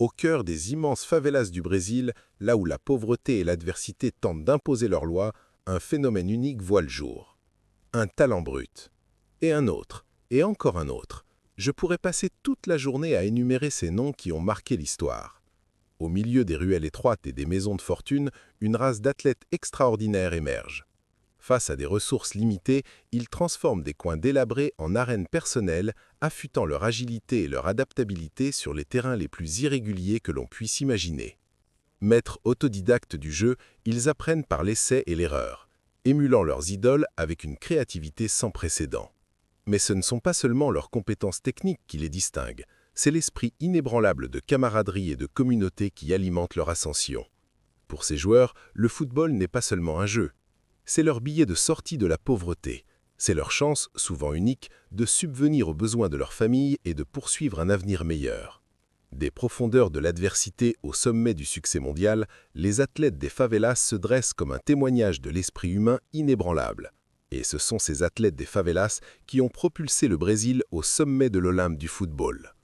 Au cœur des immenses favelas du Brésil, là où la pauvreté et l'adversité tentent d'imposer leurs lois, un phénomène unique voit le jour. Un talent brut. Et un autre. Et encore un autre. Je pourrais passer toute la journée à énumérer ces noms qui ont marqué l'histoire. Au milieu des ruelles étroites et des maisons de fortune, une race d'athlètes extraordinaires émerge. Face à des ressources limitées, ils transforment des coins délabrés en arènes personnelles, affûtant leur agilité et leur adaptabilité sur les terrains les plus irréguliers que l'on puisse imaginer. Maîtres autodidactes du jeu, ils apprennent par l'essai et l'erreur, émulant leurs idoles avec une créativité sans précédent. Mais ce ne sont pas seulement leurs compétences techniques qui les distinguent, c'est l'esprit inébranlable de camaraderie et de communauté qui alimente leur ascension. Pour ces joueurs, le football n'est pas seulement un jeu. C'est leur billet de sortie de la pauvreté. C'est leur chance, souvent unique, de subvenir aux besoins de leur famille et de poursuivre un avenir meilleur. Des profondeurs de l'adversité au sommet du succès mondial, les athlètes des favelas se dressent comme un témoignage de l'esprit humain inébranlable. Et ce sont ces athlètes des favelas qui ont propulsé le Brésil au sommet de l'Olympe du football.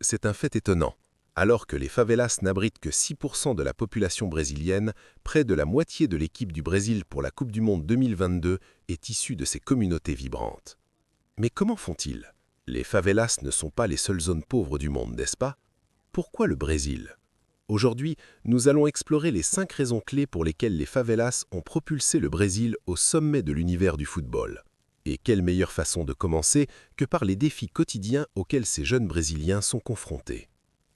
C'est un fait étonnant. Alors que les favelas n'abritent que 6% de la population brésilienne, près de la moitié de l'équipe du Brésil pour la Coupe du Monde 2022 est issue de ces communautés vibrantes. Mais comment font-ils? Les favelas ne sont pas les seules zones pauvres du monde, n'est-ce pas? Pourquoi le Brésil? Aujourd'hui, nous allons explorer les 5 raisons clés pour lesquelles les favelas ont propulsé le Brésil au sommet de l'univers du football. Et quelle meilleure façon de commencer que par les défis quotidiens auxquels ces jeunes Brésiliens sont confrontés.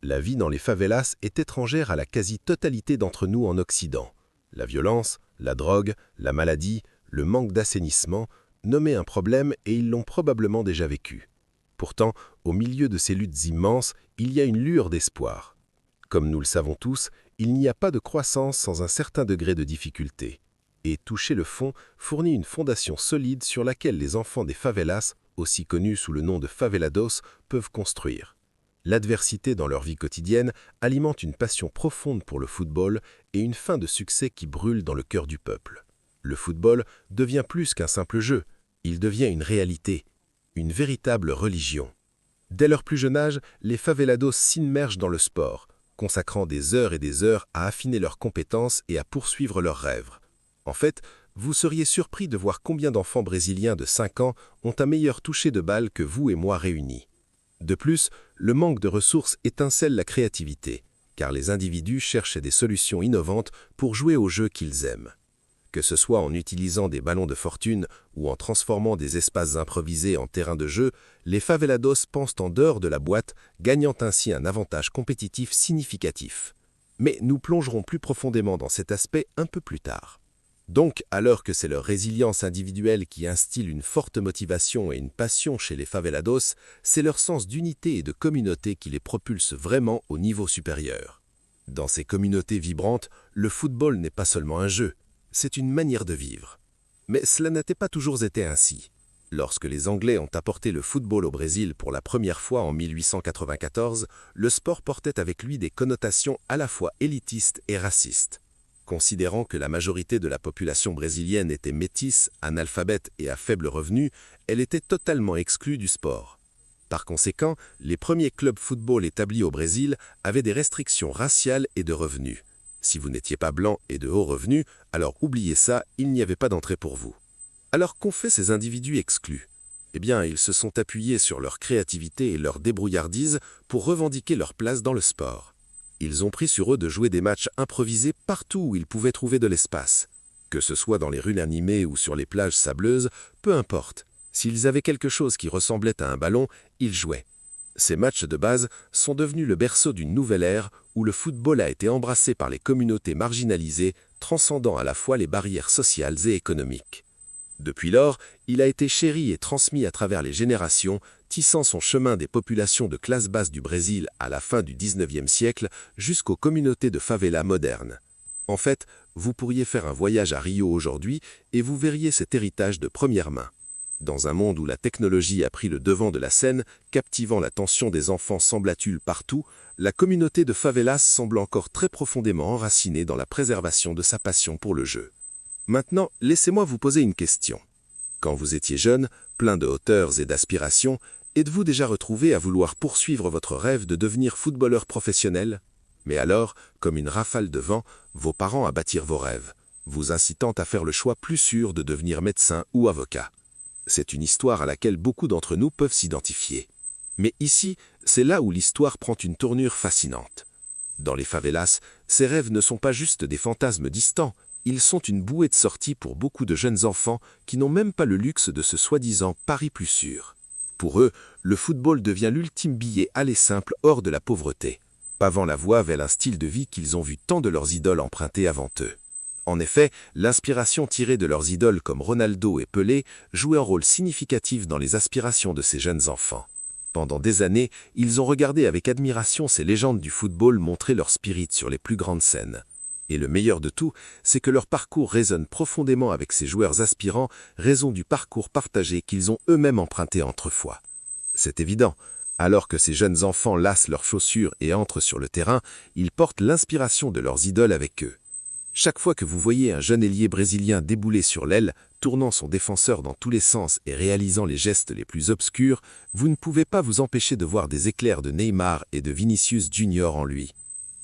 La vie dans les favelas est étrangère à la quasi-totalité d'entre nous en Occident. La violence, la drogue, la maladie, le manque d'assainissement, nommez un problème et ils l'ont probablement déjà vécu. Pourtant, au milieu de ces luttes immenses, il y a une lueur d'espoir. Comme nous le savons tous, il n'y a pas de croissance sans un certain degré de difficulté. Et toucher le fond fournit une fondation solide sur laquelle les enfants des favelas, aussi connus sous le nom de favelados, peuvent construire. L'adversité dans leur vie quotidienne alimente une passion profonde pour le football et une faim de succès qui brûle dans le cœur du peuple. Le football devient plus qu'un simple jeu, il devient une réalité, une véritable religion. Dès leur plus jeune âge, les favelados s'immergent dans le sport, consacrant des heures et des heures à affiner leurs compétences et à poursuivre leurs rêves. En fait, vous seriez surpris de voir combien d'enfants brésiliens de 5 ans ont un meilleur toucher de balle que vous et moi réunis. De plus, le manque de ressources étincelle la créativité, car les individus cherchent des solutions innovantes pour jouer aux jeux qu'ils aiment. Que ce soit en utilisant des ballons de fortune ou en transformant des espaces improvisés en terrain de jeu, les favelados pensent en dehors de la boîte, gagnant ainsi un avantage compétitif significatif. Mais nous plongerons plus profondément dans cet aspect un peu plus tard. Donc, alors que c'est leur résilience individuelle qui instille une forte motivation et une passion chez les favelados, c'est leur sens d'unité et de communauté qui les propulse vraiment au niveau supérieur. Dans ces communautés vibrantes, le football n'est pas seulement un jeu, c'est une manière de vivre. Mais cela n'était pas toujours été ainsi. Lorsque les Anglais ont apporté le football au Brésil pour la première fois en 1894, le sport portait avec lui des connotations à la fois élitistes et racistes. Considérant que la majorité de la population brésilienne était métisse, analphabète et à faible revenu, elle était totalement exclue du sport. Par conséquent, les premiers clubs football établis au Brésil avaient des restrictions raciales et de revenus. Si vous n'étiez pas blanc et de haut revenu, alors oubliez ça, il n'y avait pas d'entrée pour vous. Alors qu'ont fait ces individus exclus? Eh bien, ils se sont appuyés sur leur créativité et leur débrouillardise pour revendiquer leur place dans le sport. Ils ont pris sur eux de jouer des matchs improvisés partout où ils pouvaient trouver de l'espace. Que ce soit dans les rues animées ou sur les plages sableuses, peu importe. S'ils avaient quelque chose qui ressemblait à un ballon, ils jouaient. Ces matchs de base sont devenus le berceau d'une nouvelle ère où le football a été embrassé par les communautés marginalisées, transcendant à la fois les barrières sociales et économiques. Depuis lors, il a été chéri et transmis à travers les générations, tissant son chemin des populations de classe basse du Brésil à la fin du XIXe siècle jusqu'aux communautés de favelas modernes. En fait, vous pourriez faire un voyage à Rio aujourd'hui et vous verriez cet héritage de première main. Dans un monde où la technologie a pris le devant de la scène, captivant l'attention des enfants semblatul partout, la communauté de favelas semble encore très profondément enracinée dans la préservation de sa passion pour le jeu. Maintenant, laissez-moi vous poser une question. Quand vous étiez jeune, plein de hauteurs et d'aspirations, êtes-vous déjà retrouvé à vouloir poursuivre votre rêve de devenir footballeur professionnel? Mais alors, comme une rafale de vent, vos parents abattirent vos rêves, vous incitant à faire le choix plus sûr de devenir médecin ou avocat. C'est une histoire à laquelle beaucoup d'entre nous peuvent s'identifier. Mais ici, c'est là où l'histoire prend une tournure fascinante. Dans les favelas, ces rêves ne sont pas juste des fantasmes distants, ils sont une bouée de sortie pour beaucoup de jeunes enfants qui n'ont même pas le luxe de ce soi-disant pari plus sûr. Pour eux, le football devient l'ultime billet aller simple hors de la pauvreté, pavant la voie vers un style de vie qu'ils ont vu tant de leurs idoles emprunter avant eux. En effet, l'inspiration tirée de leurs idoles comme Ronaldo et Pelé joue un rôle significatif dans les aspirations de ces jeunes enfants. Pendant des années, ils ont regardé avec admiration ces légendes du football montrer leur spirit sur les plus grandes scènes. Et le meilleur de tout, c'est que leur parcours résonne profondément avec ces joueurs aspirants, raison du parcours partagé qu'ils ont eux-mêmes emprunté autrefois. C'est évident, alors que ces jeunes enfants lassent leurs chaussures et entrent sur le terrain, ils portent l'inspiration de leurs idoles avec eux. Chaque fois que vous voyez un jeune ailier brésilien débouler sur l'aile, tournant son défenseur dans tous les sens et réalisant les gestes les plus obscurs, vous ne pouvez pas vous empêcher de voir des éclairs de Neymar et de Vinicius Junior en lui.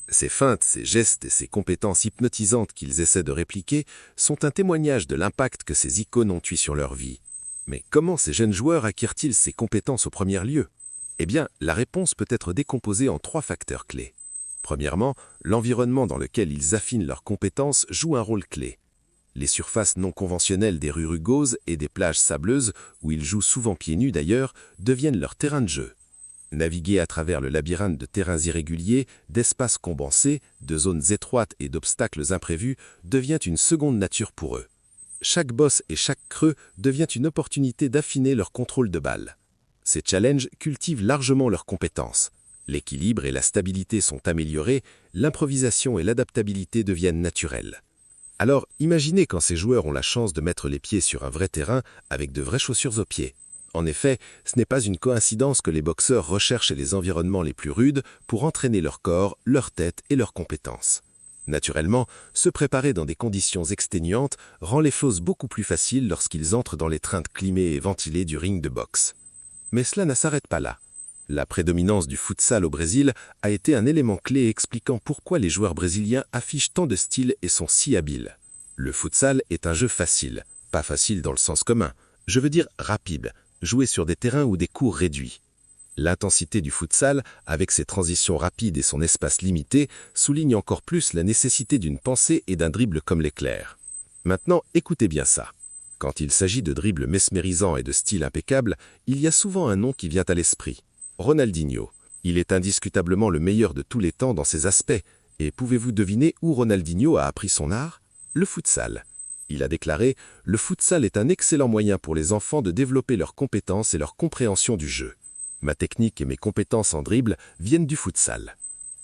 Ces feintes, ces gestes et ces compétences hypnotisantes qu'ils essaient de répliquer sont un témoignage de l'impact que ces icônes ont eu sur leur vie. Mais comment ces jeunes joueurs acquièrent-ils ces compétences au premier lieu? Eh bien, la réponse peut être décomposée en 3 facteurs clés. Premièrement, l'environnement dans lequel ils affinent leurs compétences joue un rôle clé. Les surfaces non conventionnelles des rues rugeuses et des plages sableuses, où ils jouent souvent pieds nus d'ailleurs, deviennent leur terrain de jeu. Naviguer à travers le labyrinthe de terrains irréguliers, d'espaces combancés, de zones étroites et d'obstacles imprévus devient une seconde nature pour eux. Chaque bosse et chaque creux devient une opportunité d'affiner leur contrôle de balle. Ces challenges cultivent largement leurs compétences. L'équilibre et la stabilité sont améliorés, l'improvisation et l'adaptabilité deviennent naturelles. Alors, imaginez quand ces joueurs ont la chance de mettre les pieds sur un vrai terrain avec de vraies chaussures aux pieds. En effet, ce n'est pas une coïncidence que les boxeurs recherchent les environnements les plus rudes pour entraîner leur corps, leur tête et leurs compétences. Naturellement, se préparer dans des conditions exténuantes rend les choses beaucoup plus faciles lorsqu'ils entrent dans l'étreinte climée et ventilée du ring de boxe. Mais cela ne s'arrête pas là. La prédominance du futsal au Brésil a été un élément clé expliquant pourquoi les joueurs brésiliens affichent tant de style et sont si habiles. Le futsal est un jeu facile, pas facile dans le sens commun, je veux dire rapide, joué sur des terrains ou des cours réduits. L'intensité du futsal, avec ses transitions rapides et son espace limité, souligne encore plus la nécessité d'une pensée et d'un dribble comme l'éclair. Maintenant, écoutez bien ça. Quand il s'agit de dribbles mesmérisants et de style impeccable, il y a souvent un nom qui vient à l'esprit. Ronaldinho. Il est indiscutablement le meilleur de tous les temps dans ces aspects. Et pouvez-vous deviner où Ronaldinho a appris son art? Le futsal. Il a déclaré « Le futsal est un excellent moyen pour les enfants de développer leurs compétences et leur compréhension du jeu. Ma technique et mes compétences en dribble viennent du futsal. »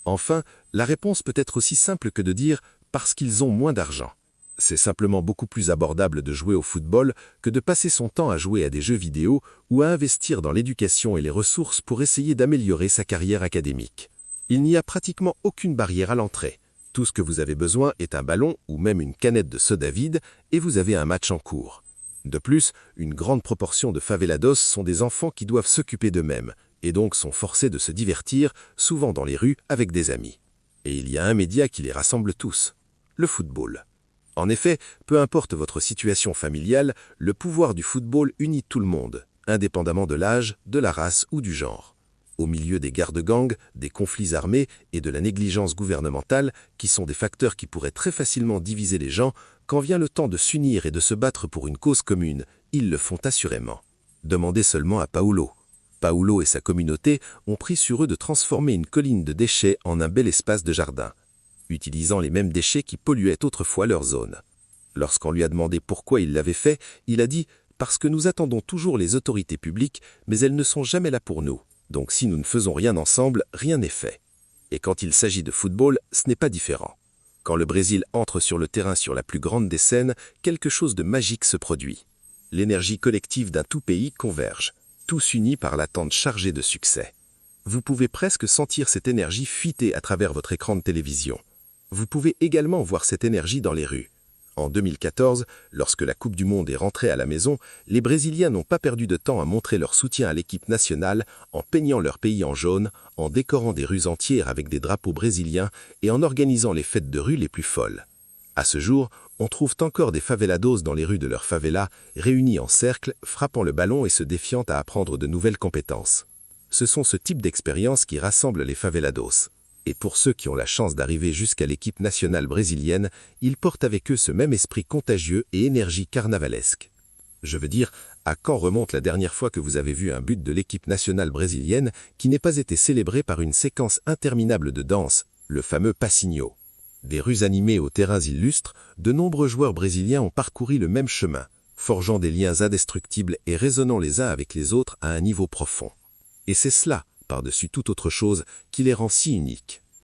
Enfin, la réponse peut être aussi simple que de dire « parce qu'ils ont moins d'argent ». C'est simplement beaucoup plus abordable de jouer au football que de passer son temps à jouer à des jeux vidéo ou à investir dans l'éducation et les ressources pour essayer d'améliorer sa carrière académique. Il n'y a pratiquement aucune barrière à l'entrée. Tout ce que vous avez besoin est un ballon ou même une canette de soda vide et vous avez un match en cours. De plus, une grande proportion de favelados sont des enfants qui doivent s'occuper d'eux-mêmes et donc sont forcés de se divertir, souvent dans les rues, avec des amis. Et il y a un média qui les rassemble tous, le football. En effet, peu importe votre situation familiale, le pouvoir du football unit tout le monde, indépendamment de l'âge, de la race ou du genre. Au milieu des guerres de gangs, des conflits armés et de la négligence gouvernementale, qui sont des facteurs qui pourraient très facilement diviser les gens, quand vient le temps de s'unir et de se battre pour une cause commune, ils le font assurément. Demandez seulement à Paulo. Paulo et sa communauté ont pris sur eux de transformer une colline de déchets en un bel espace de jardin, utilisant les mêmes déchets qui polluaient autrefois leur zone. Lorsqu'on lui a demandé pourquoi il l'avait fait, il a dit « Parce que nous attendons toujours les autorités publiques, mais elles ne sont jamais là pour nous. Donc si nous ne faisons rien ensemble, rien n'est fait. » Et quand il s'agit de football, ce n'est pas différent. Quand le Brésil entre sur le terrain sur la plus grande des scènes, quelque chose de magique se produit. L'énergie collective d'un tout pays converge, tous unis par l'attente chargée de succès. Vous pouvez presque sentir cette énergie fuiter à travers votre écran de télévision. Vous pouvez également voir cette énergie dans les rues. En 2014, lorsque la Coupe du Monde est rentrée à la maison, les Brésiliens n'ont pas perdu de temps à montrer leur soutien à l'équipe nationale en peignant leur pays en jaune, en décorant des rues entières avec des drapeaux brésiliens et en organisant les fêtes de rue les plus folles. À ce jour, on trouve encore des favelados dans les rues de leur favela, réunis en cercle, frappant le ballon et se défiant à apprendre de nouvelles compétences. Ce sont ce type d'expériences qui rassemblent les favelados. Et pour ceux qui ont la chance d'arriver jusqu'à l'équipe nationale brésilienne, ils portent avec eux ce même esprit contagieux et énergie carnavalesque. Je veux dire, à quand remonte la dernière fois que vous avez vu un but de l'équipe nationale brésilienne qui n'ait pas été célébré par une séquence interminable de danse, le fameux passinho. Des rues animées aux terrains illustres, de nombreux joueurs brésiliens ont parcouru le même chemin, forgeant des liens indestructibles et résonnant les uns avec les autres à un niveau profond. Et c'est cela, par-dessus toute autre chose, qui les rend si uniques.